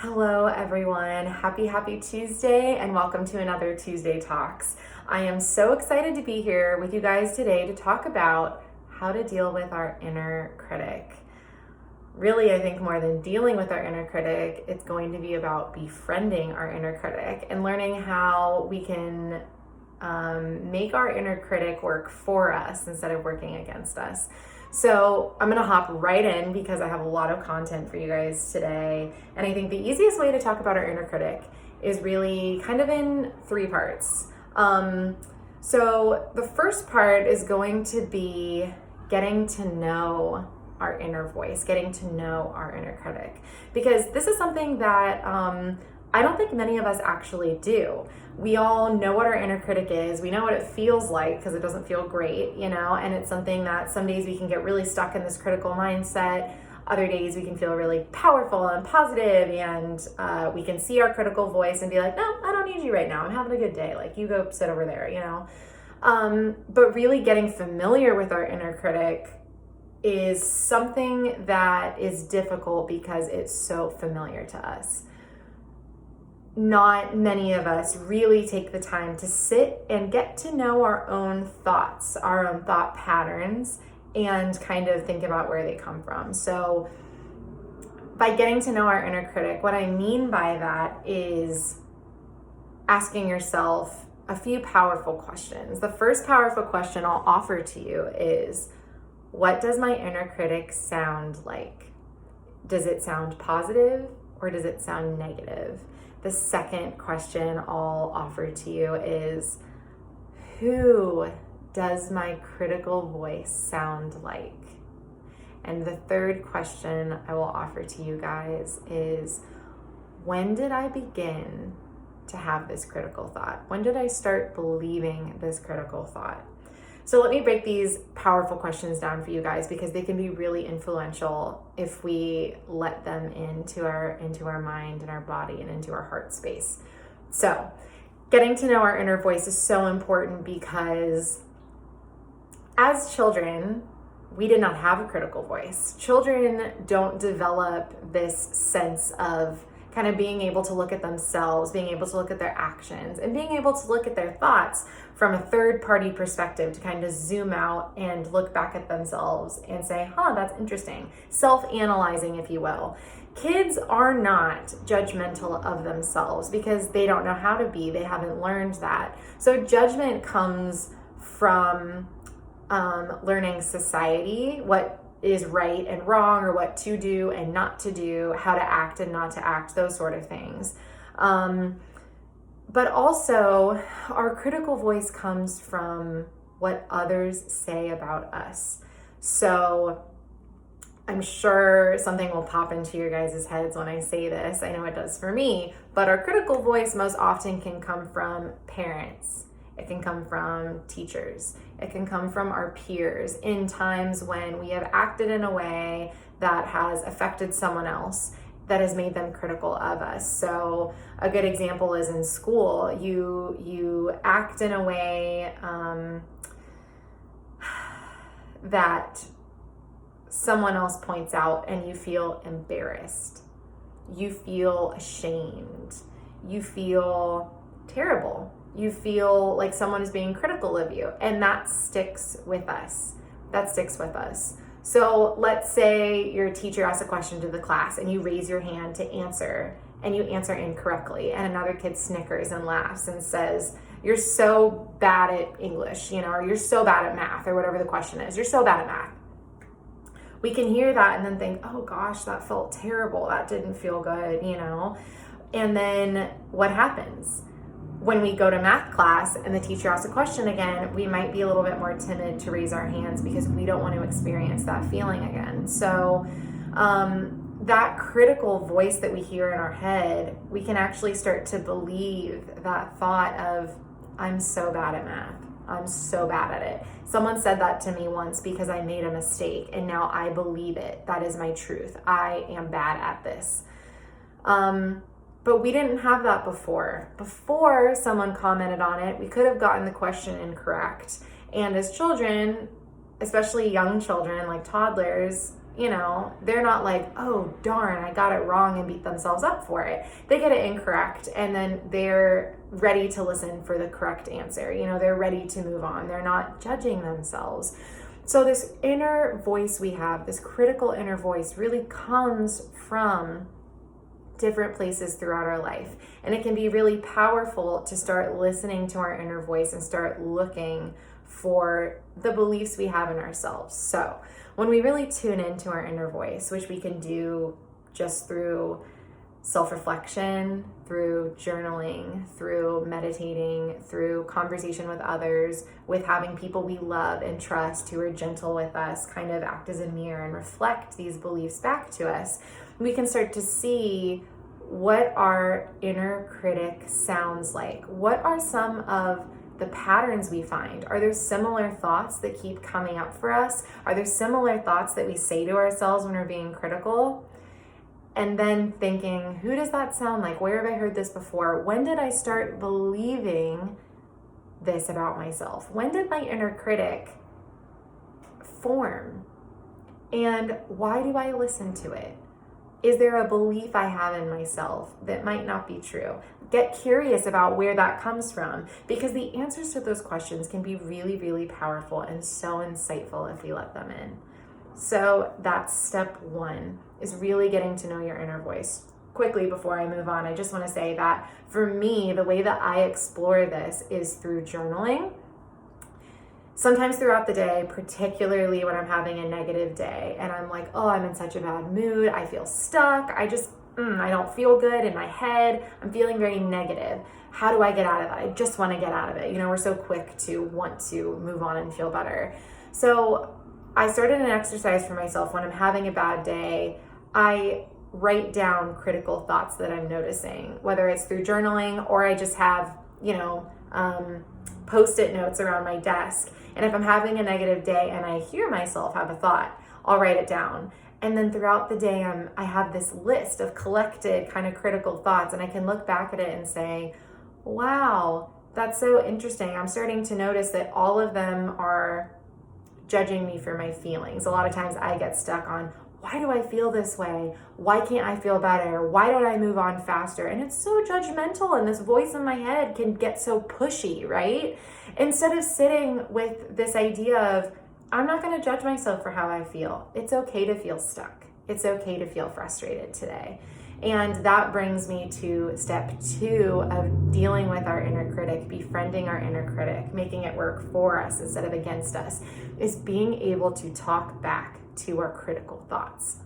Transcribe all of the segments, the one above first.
Hello everyone, happy Tuesday and welcome to another Tuesday Talks. I am so excited to be here with you guys today to talk about how to deal with our inner critic. Really, I think more than dealing with our inner critic, it's going to be about befriending our inner critic and learning how we can make our inner critic work for us instead of working against us. So I'm going to hop right in because I have a lot of content for you guys today. And I think the easiest way to talk about our inner critic is really kind of in three parts. So the first part is going to be getting to know our inner voice, getting to know our inner critic, because this is something that I don't think many of us actually do. We all know what our inner critic is. We know what it feels like because it doesn't feel great, and it's something that some days we can get really stuck in this critical mindset. Other days we can feel really powerful and positive, and we can see our critical voice and be like, no, I don't need you right now. I'm having a good day. Like, you go sit over there, But really getting familiar with our inner critic is something that is difficult because it's so familiar to us. Not many of us really take the time to sit and get to know our own thoughts, our own thought patterns, and kind of think about where they come from. So by getting to know our inner critic, what I mean by that is asking yourself a few powerful questions. The first powerful question I'll offer to you is, what does my inner critic sound like? Does it sound positive or does it sound negative? The second question I'll offer to you is, who does my critical voice sound like? And the third question I will offer to you guys is, when did I begin to have this critical thought? When did I start believing this critical thought? So let me break these powerful questions down for you guys because they can be really influential if we let them into our mind and our body and into our heart space. So getting to know our inner voice is so important because as children, we did not have a critical voice. Children don't develop this sense of kind of being able to look at themselves, being able to look at their actions, and being able to look at their thoughts from a third-party perspective to kind of zoom out and look back at themselves and say, that's interesting. Self-analyzing, if you will. Kids are not judgmental of themselves because they don't know how to be. They haven't learned that. So judgment comes from learning society, what is right and wrong, or what to do and not to do, how to act and not to act, those sort of things. But also, our critical voice comes from what others say about us. So I'm sure something will pop into your guys' heads when I say this. I know it does for me, but our critical voice most often can come from parents. It can come from teachers. It can come from our peers in times when we have acted in a way that has affected someone else, that has made them critical of us. So a good example is in school. You act in a way that someone else points out and you feel embarrassed. You feel ashamed. You feel terrible. You feel like someone is being critical of you, and that sticks with us. So let's say your teacher asks a question to the class and you raise your hand to answer and you answer incorrectly, and another kid snickers and laughs and says, you're so bad at English, or you're so bad at math, or whatever the question is. You're so bad at math. We can hear that and then think, oh gosh, that felt terrible. That didn't feel good, And then what happens? When we go to math class and the teacher asks a question again, we might be a little bit more timid to raise our hands because we don't want to experience that feeling again. So that critical voice that we hear in our head, we can actually start to believe that thought of, I'm so bad at math. I'm so bad at it. Someone said that to me once because I made a mistake, and now I believe it. That is my truth. I am bad at this. But we didn't have that before. Before someone commented on it, we could have gotten the question incorrect. And as children, especially young children like toddlers, they're not like, oh, darn, I got it wrong, and beat themselves up for it. They get it incorrect, and then they're ready to listen for the correct answer. They're ready to move on. They're not judging themselves. So this inner voice we have, this critical inner voice, really comes from different places throughout our life. And it can be really powerful to start listening to our inner voice and start looking for the beliefs we have in ourselves. So when we really tune into our inner voice, which we can do just through self-reflection, through journaling, through meditating, through conversation with others, with having people we love and trust who are gentle with us, kind of act as a mirror and reflect these beliefs back to us, we can start to see what our inner critic sounds like. What are some of the patterns we find? Are there similar thoughts that keep coming up for us? Are there similar thoughts that we say to ourselves when we're being critical? And then thinking, who does that sound like? Where have I heard this before? When did I start believing this about myself? When did my inner critic form? And why do I listen to it? Is there a belief I have in myself that might not be true? Get curious about where that comes from, because the answers to those questions can be really, really powerful and so insightful if we let them in. So that's step one, is really getting to know your inner voice. Quickly, before I move on, I just want to say that for me, the way that I explore this is through journaling. Sometimes throughout the day, particularly when I'm having a negative day and I'm like, oh, I'm in such a bad mood, I feel stuck, I don't feel good in my head, I'm feeling very negative. How do I get out of that? I just want to get out of it. We're so quick to want to move on and feel better. So I started an exercise for myself when I'm having a bad day. I write down critical thoughts that I'm noticing, whether it's through journaling or I just have, Post-it notes around my desk. And if I'm having a negative day and I hear myself have a thought, I'll write it down. And then throughout the day, I have this list of collected kind of critical thoughts, and I can look back at it and say, wow, that's so interesting. I'm starting to notice that all of them are judging me for my feelings. A lot of times I get stuck on, why do I feel this way? Why can't I feel better? Why don't I move on faster? And it's so judgmental, and this voice in my head can get so pushy, right? Instead of sitting with this idea of, I'm not going to judge myself for how I feel. It's okay to feel stuck. It's okay to feel frustrated today. And that brings me to step 2 of dealing with our inner critic, befriending our inner critic, making it work for us instead of against us, is being able to talk back to our critical thoughts.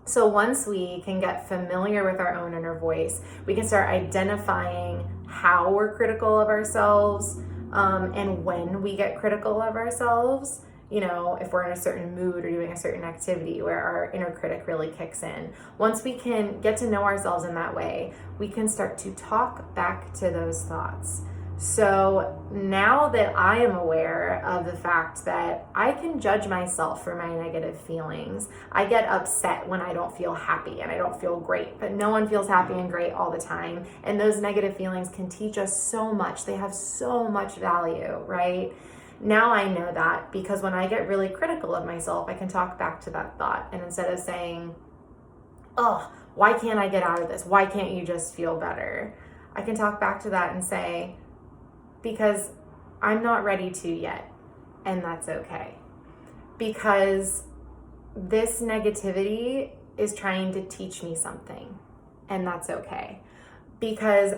So once we can get familiar with our own inner voice, we can start identifying how we're critical of ourselves, and when we get critical of ourselves. If we're in a certain mood or doing a certain activity where our inner critic really kicks in. Once we can get to know ourselves in that way, we can start to talk back to those thoughts. So now that I am aware of the fact that I can judge myself for my negative feelings, I get upset when I don't feel happy and I don't feel great, but no one feels happy and great all the time. And those negative feelings can teach us so much. They have so much value, right? Now I know that, because when I get really critical of myself, I can talk back to that thought. And instead of saying, oh, why can't I get out of this? Why can't you just feel better? I can talk back to that and say, because I'm not ready to yet. And that's okay. Because this negativity is trying to teach me something. And that's okay. Because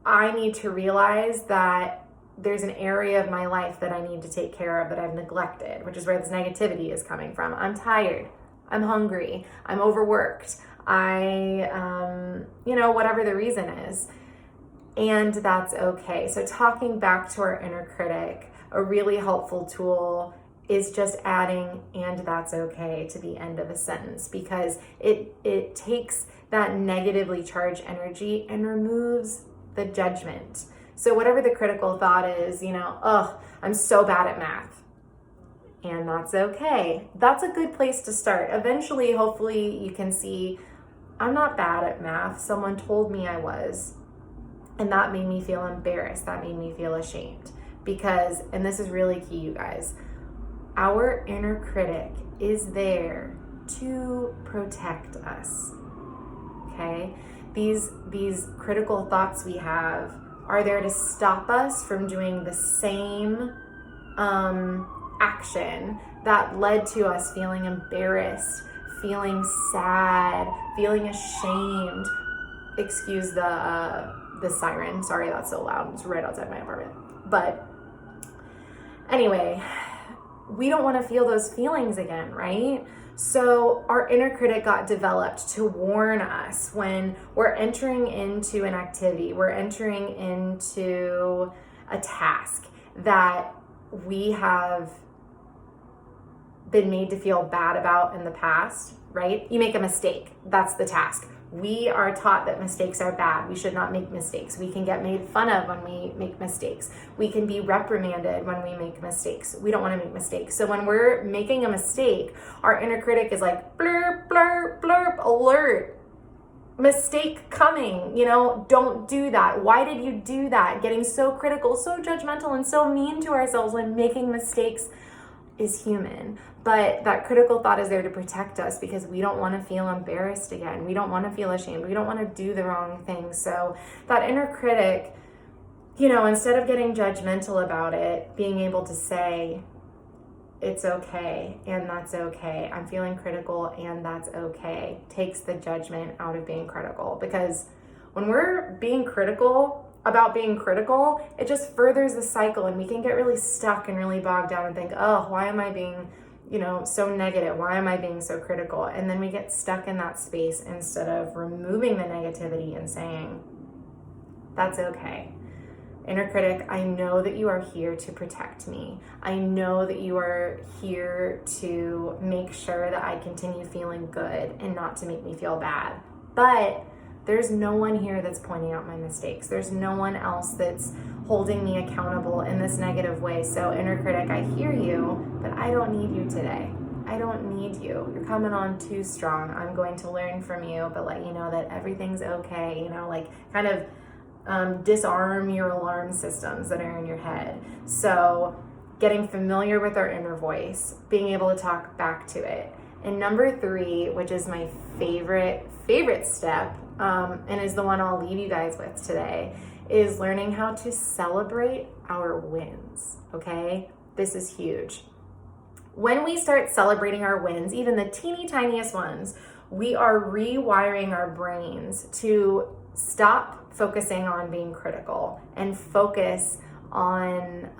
I need to realize that there's an area of my life that I need to take care of that I've neglected, which is where this negativity is coming from. I'm tired. I'm hungry. I'm overworked. Whatever the reason is. And that's okay. So talking back to our inner critic, a really helpful tool is just adding, and that's okay, to the end of a sentence, because it takes that negatively charged energy and removes the judgment. So whatever the critical thought is, I'm so bad at math. And that's okay. That's a good place to start. Eventually, hopefully, you can see, I'm not bad at math. Someone told me I was. And that made me feel embarrassed. That made me feel ashamed. Because, and this is really key, you guys, our inner critic is there to protect us. Okay? These critical thoughts we have are there to stop us from doing the same action that led to us feeling embarrassed, feeling sad, feeling ashamed. Excuse the siren. Sorry, that's so loud. It's right outside my apartment. But anyway, we don't want to feel those feelings again, right? So our inner critic got developed to warn us when we're entering into an activity, we're entering into a task that we have been made to feel bad about in the past, right? You make a mistake. That's the task. We are taught that mistakes are bad. We should not make mistakes. We can get made fun of when we make mistakes. We can be reprimanded when we make mistakes. We don't want to make mistakes. So when we're making a mistake, our inner critic is like, blurp, blurp, blurp, alert. Mistake coming, don't do that. Why did you do that? Getting so critical, so judgmental, and so mean to ourselves when making mistakes is human. But that critical thought is there to protect us because we don't want to feel embarrassed again. We don't want to feel ashamed. We don't want to do the wrong thing. So that inner critic, instead of getting judgmental about it, being able to say, it's okay, and that's okay. I'm feeling critical, and that's okay. Takes the judgment out of being critical. Because when we're being critical about being critical, it just furthers the cycle, and we can get really stuck and really bogged down and think, oh, why am I being, so negative? Why am I being so critical? And then we get stuck in that space instead of removing the negativity and saying, that's okay. Inner critic, I know that you are here to protect me. I know that you are here to make sure that I continue feeling good and not to make me feel bad. But there's no one here that's pointing out my mistakes. There's no one else that's holding me accountable in this negative way. So inner critic, I hear you, but I don't need you today. I don't need you. You're coming on too strong. I'm going to learn from you, but let you know that everything's okay. Kind of disarm your alarm systems that are in your head. So getting familiar with our inner voice, being able to talk back to it. And number 3, which is my favorite step, and is the one I'll leave you guys with today, is learning how to celebrate our wins, okay? This is huge. When we start celebrating our wins, even the teeny tiniest ones, we are rewiring our brains to stop focusing on being critical and focus on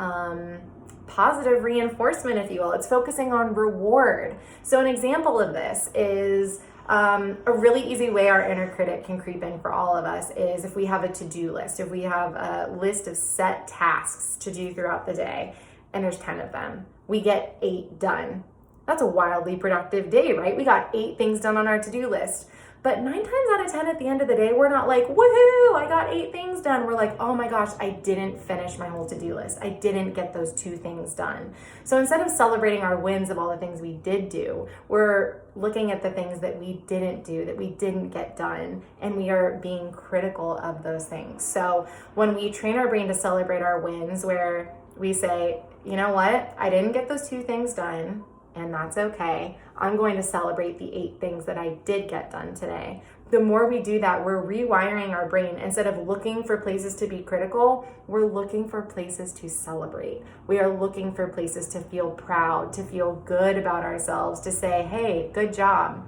positive reinforcement, if you will. It's focusing on reward. So an example of this is a really easy way our inner critic can creep in for all of us is if we have a to-do list, if we have a list of set tasks to do throughout the day, and there's 10 of them. We get 8 done. That's a wildly productive day, right? We got 8 things done on our to-do list. But 9 times out of 10 at the end of the day, we're not like, woohoo, I got 8 things done. We're like, oh my gosh, I didn't finish my whole to-do list. I didn't get those 2 things done. So instead of celebrating our wins of all the things we did do, we're looking at the things that we didn't do, that we didn't get done, and we are being critical of those things. So when we train our brain to celebrate our wins, where we say, you know what, I didn't get those 2 things done, and that's okay. I'm going to celebrate the 8 things that I did get done today. The more we do that, we're rewiring our brain. Instead of looking for places to be critical, we're looking for places to celebrate. We are looking for places to feel proud, to feel good about ourselves, to say, hey, good job.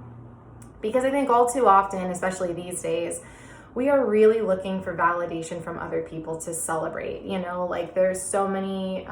Because I think all too often, especially these days, we are really looking for validation from other people to celebrate. There's so many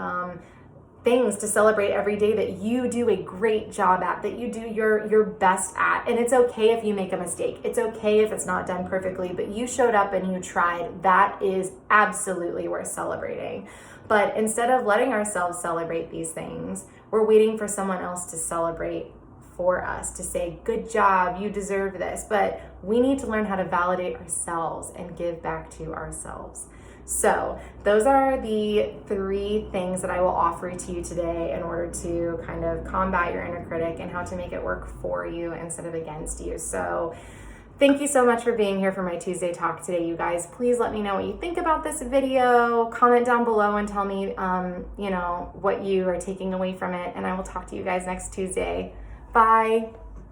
things to celebrate every day that you do a great job at, that you do your best at. And it's okay if you make a mistake. It's okay if it's not done perfectly, but you showed up and you tried. That is absolutely worth celebrating. But instead of letting ourselves celebrate these things, we're waiting for someone else to celebrate for us, to say, good job, you deserve this. But we need to learn how to validate ourselves and give back to ourselves. So those are the 3 things that I will offer to you today in order to kind of combat your inner critic and how to make it work for you instead of against you. So thank you so much for being here for my Tuesday talk today, you guys. Please let me know what you think about this video. Comment down below and tell me, what you are taking away from it. And I will talk to you guys next Tuesday. Bye.